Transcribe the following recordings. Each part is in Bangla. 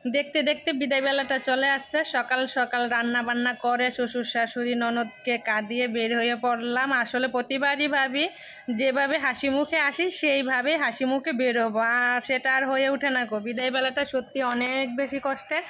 দেখতে দেখতে বিদায়বেলাটা চলে আসছে। সকাল সকাল রান্না বান্না করে শ্বশুর শাশুড়ি ননদকে কাঁদিয়ে বের হয়ে পড়লাম। আসলে প্রতিবারই ভাবি যেভাবে হাসি মুখে আসি সেইভাবে হাসি মুখে বের হবো, আর সেটা আর হয়ে ওঠে না গো। বিদায়বেলাটা সত্যি অনেক বেশি কষ্টের।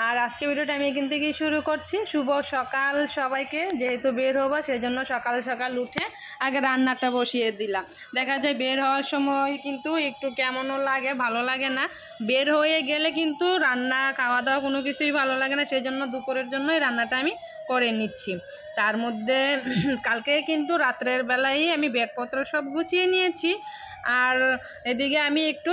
আর আজকে ভিডিওটা আমি এখান থেকেই শুরু করছি। শুভ সকাল সবাইকে, যেহেতু বের হবো সেই জন্য সকাল সকাল উঠে আগে রান্নাটা বসিয়ে দিলাম। দেখা যায় বের হওয়ার সময় কিন্তু একটু কেমনও লাগে, ভালো লাগে না। বের হয়ে গেলে কিন্তু রান্না খাওয়া দাওয়া কোনো কিছুই ভালো লাগে না, সেই জন্য দুপুরের জন্যই রান্নাটা আমি করে নিচ্ছি। তার মধ্যে কালকে কিন্তু রাত্রের বেলায় আমি ব্যাগপত্র সব গুছিয়ে নিয়েছি। আর এদিকে আমি একটু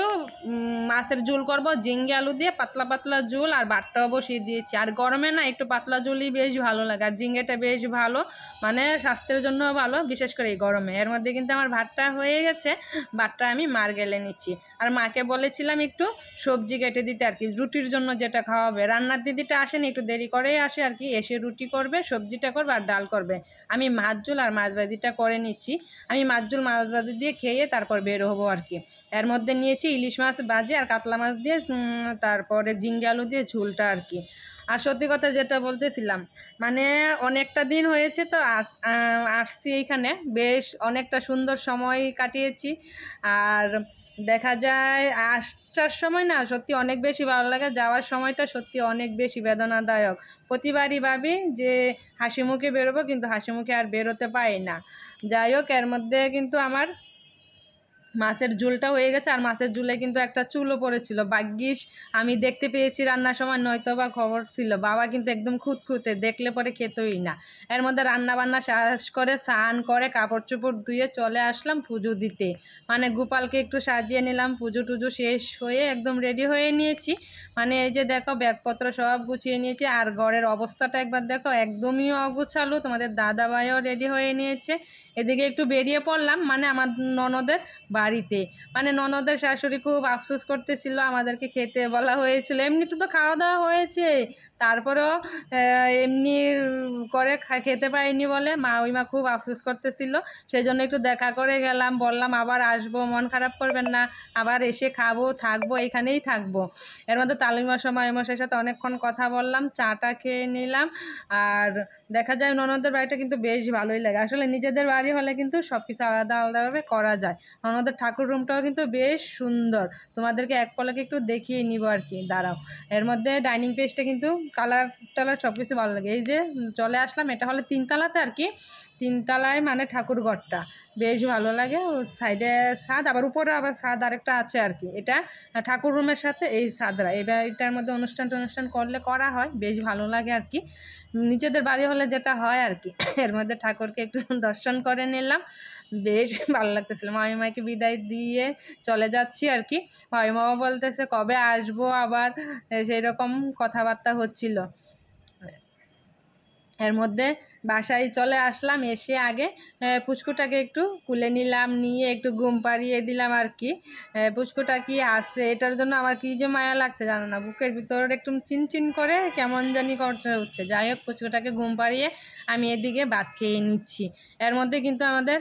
মাছের ঝোল করব, ঝিঙ্গে আলু দিয়ে পাতলা পাতলা ঝোল, আর ভাতটাও বসিয়ে দিয়েছি। আর গরমে না একটু পাতলা ঝোলই বেশ ভালো লাগে, আর ঝিঙ্গেটা বেশ ভালো, মানে স্বাস্থ্যের জন্য ভালো, বিশেষ করে এই গরমে। এর মধ্যে কিন্তু আমার ভাতটা হয়ে গেছে, ভাতটা আমি মার গেলে নিচ্ছি। আর মাকে বলেছিলাম একটু সবজি কেটে দিতে আর কি, রুটির জন্য যেটা খাওয়াবে। রান্নার দিদিটা আসেনি, একটু দেরি করেই আসে আর কি, এসে রুটি করবে, সবজিটা করবে আর ডাল করবে। আমি মাছ ঝোল আর মাছ ভাজিটা করে নিচ্ছি। আমি মাছ ঝোল মাছ ভাজি দিয়ে খেয়ে তারপর বের হবো আর কি। এর মধ্যে নিয়েছি ইলিশ মাছ ভাজি আর কাতলা মাছ দিয়ে তারপরে ঝিঙ্গে আলু দিয়ে ঝোলটা আর কি। আর সত্যি কথা যেটা বলতেছিলাম, মানে অনেকটা দিন হয়েছে তো আসছি এইখানে, বেশ অনেকটা সুন্দর সময় কাটিয়েছি। আর দেখা যায় আসার সময় না সত্যি অনেক বেশি ভালো লাগে, যাওয়ার সময়টা সত্যি অনেক বেশি বেদনাদায়ক। প্রতিবারই ভাবি যে হাসি মুখে বেরোবো, কিন্তু হাসি মুখে আর বেরোতে পারি না। যাই হোক, এর মধ্যে কিন্তু আমার মাছের ঝোলটা হয়ে গেছে। আর মাছের ঝোলে কিন্তু একটা চুলও পড়েছিল, ভাগ্যিস আমি দেখতে পেয়েছি রান্নার সময়, নয়তো বা খবর ছিল। বাবা কিন্তু একদম খুঁতখুঁতে, দেখলে পরে খেতই না। এর মধ্যে রান্না বান্না শেষ করে স্নান করে কাপড় চোপড় ধুয়ে চলে আসলাম পুজো দিতে। মানে গোপালকে একটু সাজিয়ে নিলাম, পুজো টুজো শেষ হয়ে একদম রেডি হয়ে নিয়েছি। মানে এই যে দেখো ব্যাগপত্র সব গুছিয়ে নিয়েছি। আর ঘরের অবস্থাটা একবার দেখো, একদমই অগুছালো। তোমাদের দাদা ভাইও রেডি হয়ে নিয়েছে। এদিকে একটু বেরিয়ে পড়লাম, মানে আমার ননদের বাড়িতে। মানে ননদের শাশুড়ি খুব আফসোস করতেছিল, আমাদেরকে খেতে বলা হয়েছিল, এমনিতে তো খাওয়া দাওয়া হয়েছে, তারপরেও এমনি করে খেতে পারিনি বলে ওই মা খুব আফসোস করতেছিল। সেই জন্য একটু দেখা করে গেলাম, বললাম আবার আসবো, মন খারাপ করবেন না, আবার এসে খাবো, থাকবো, এখানেই থাকবো। এর মধ্যে মাইমশের সাথে অনেকক্ষণ কথা বললাম, চাটা খেয়ে নিলাম। আর দেখা যায় ননদের বাড়িটা কিন্তু বেশ ভালোই লাগে। আসলে নিজেদের বাড়ি হলে কিন্তু সব কিছু আলাদা আলাদাভাবে করা যায়। আমাদের ঠাকুর রুমটাও কিন্তু বেশ সুন্দর, তোমাদেরকে এক পলকে একটু দেখিয়ে নিব আর কি, দাঁড়াও। এর মধ্যে ডাইনিং পেজটা কিন্তু কালার টালার সব কিছু ভালো লাগে। এই যে চলে আসলাম, এটা হলো তিনতলাতে আর কি, তিনতলায় মানে ঠাকুর ঘরটা বেশ ভালো লাগে। ওর সাইডে ছাদ, আবার উপরে আবার ছাদ আরেকটা আছে আর কি। এটা ঠাকুর রুমের সাথে এই ছাদরা, এটার মধ্যে অনুষ্ঠান করলে করা হয়, বেশ ভালো লাগে আর কি, নিজেদের বাড়ি হলে যেটা হয় আর কি। এর মধ্যে ঠাকুরকে একটু দর্শন করে নিলাম, বেশ ভালো লাগতেছিল। মামিমাকে বিদায় দিয়ে চলে যাচ্ছি আর কি। মামিমাও বলতেছে কবে আসবো আবার, সেই রকম কথাবার্তা হচ্ছিল। এর মধ্যে বাসায় চলে আসলাম, এসে আগে পুচকুটাকে একটু কুলে নিলাম, নিয়ে একটু ঘুম পাড়িয়ে দিলাম আর কি। পুচকুটা কি আসছে, এটার জন্য আমার কী যে মায়া লাগছে জানো না, বুকের ভিতর একটু চিনচিন করে কেমন জানি করতে হচ্ছে। যাই হোক, পুচকুটাকে ঘুম পাড়িয়ে আমি এদিকে ভাত খেয়ে নিচ্ছি। এর মধ্যে কিন্তু আমাদের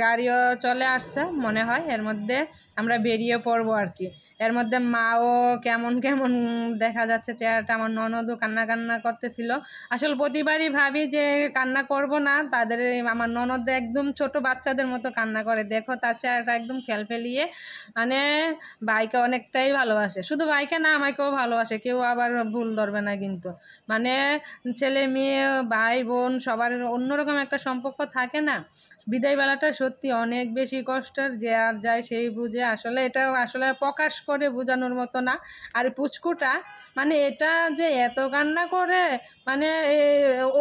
গাড়িও চলে আসছে মনে হয়, এর মধ্যে আমরা বেরিয়ে পড়বো আর কি। এর মধ্যে মাও কেমন কেমন দেখা যাচ্ছে চেহারাটা, আমার ননদও কান্না কান্না করতেছিল। আসলে প্রতিবারই ভাবি যে কান্না করব না, তাদের আমার ননদ একদম ছোট বাচ্চাদের মতো কান্না করে। দেখো তার চেহারাটা একদম ফেলফেলিয়ে, মানে ভাইকে অনেকটাই ভালোবাসে। শুধু ভাইকে না, আমাকেও ভালোবাসে, কেউ আবার ভুল ধরবে না কিন্তু। মানে ছেলে মেয়ে ভাই বোন সবার অন্যরকম একটা সম্পর্ক থাকে না। বিদায়বেলাটা সত্যি অনেক বেশি কষ্টের, যে আর যায় সেই বুঝে। আসলে এটা আসলে প্রকাশ করে বোঝানোর মতো না। আর পুচকুটা মানে এটা যে এত কান্না করে, মানে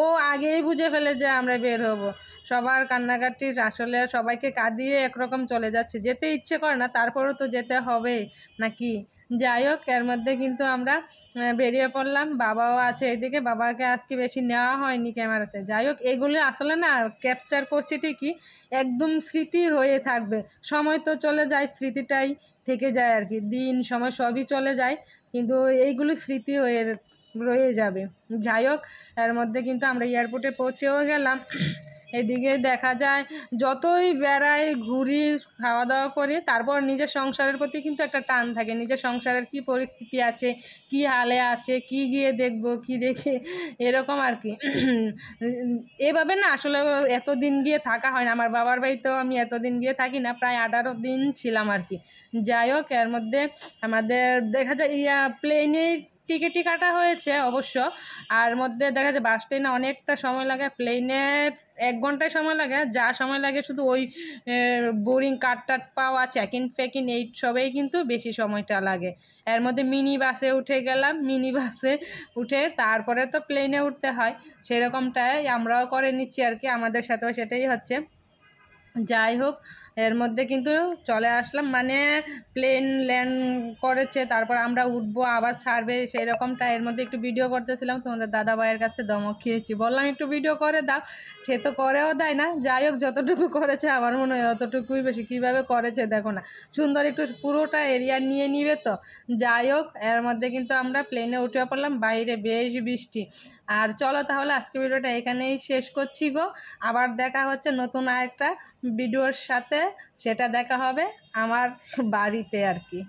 ও আগেই বুঝে ফেলে যে আমরা বের হব। সবার কান্নাকাটির আসলে সবাইকে কাঁদিয়ে একরকম চলে যাচ্ছে, যেতে ইচ্ছে করে না, তারপরেও তো যেতে হবে নাকি। যাই হোক, এর মধ্যে কিন্তু আমরা বেরিয়ে পড়লাম। বাবাও আছে এদিকে, বাবাকে আজকে বেশি নেওয়া হয়নি ক্যামেরাতে। যাই হোক, এগুলি আসলে না ক্যাপচার করছি ঠিকই, একদম স্মৃতি হয়ে থাকবে। সময় তো চলে যায়, স্মৃতিটাই থেকে যায় আর কি, দিন সময় সবই চলে যায়, কিন্তু এইগুলো স্মৃতি হয়ে রয়ে যাবে। যাই হোক, এর মধ্যে কিন্তু আমরা এয়ারপোর্টে পৌঁছেও গেলাম। এদিকে দেখা যায় যতই বেড়াই ঘুরি খাওয়া দাওয়া করি, তারপর নিজের সংসারের প্রতি কিন্তু একটা টান থাকে, নিজের সংসারের কি পরিস্থিতি আছে, কি হালে আছে, কি গিয়ে দেখবো, কি রেখে, এরকম আর কি। এভাবে না আসলে এতদিন গিয়ে থাকা হয় না, আমার বাবার বাড়িতেও আমি এতদিন গিয়ে থাকি না, প্রায় 18 দিন ছিলাম আর কি। যাই হোক, এর মধ্যে আমাদের দেখা যায় প্লেনে টিকিটই কাটা হয়েছে অবশ্য, আর মধ্যে দেখা যায় বাস ট্রেনে অনেকটা সময় লাগে, প্লেনে 1 ঘন্টায় সময় লাগে, যা সময় লাগে শুধু ওই বোরিং কাট টাট পাওয়া, চেক ইন ফেকিন এই সবেই কিন্তু বেশি সময়টা লাগে। এর মধ্যে মিনি বাসে উঠে গেলাম, মিনি বাসে উঠে তারপরে তো প্লেনে উঠতে হয়, সেরকমটাই আমরাও করে নিচ্ছি আর কি, আমাদের সাথেও সেটাই হচ্ছে। যাই হোক, এর মধ্যে কিন্তু চলে আসলাম, মানে প্লেন ল্যান্ড করেছে, তারপর আমরা উঠবো আবার ছাড়বে, সেই রকমটা। এর মধ্যে একটু ভিডিও করতেছিলাম, তোমাদের দাদা ভাইয়ের কাছে ধমক খেয়েছি, বললাম একটু ভিডিও করে দাও, সে তো করেও দেয় না। যাই হোক, যতটুকু করেছে আমার মনে হয় অতটুকুই বেশি, কীভাবে করেছে দেখো না, সুন্দর একটু পুরোটা এরিয়া নিয়ে নিবে তো। যাই হোক, এর মধ্যে কিন্তু আমরা প্লেনে উঠে পড়লাম, বাইরে বেশ বৃষ্টি। আর চলো তাহলে আজকে ভিডিওটা এখানেই শেষ করছি গো, আবার দেখা হচ্ছে নতুন আরেকটা ভিডিওর সাথে, সেটা দেখা হবে আমার বাড়িতে আর কি।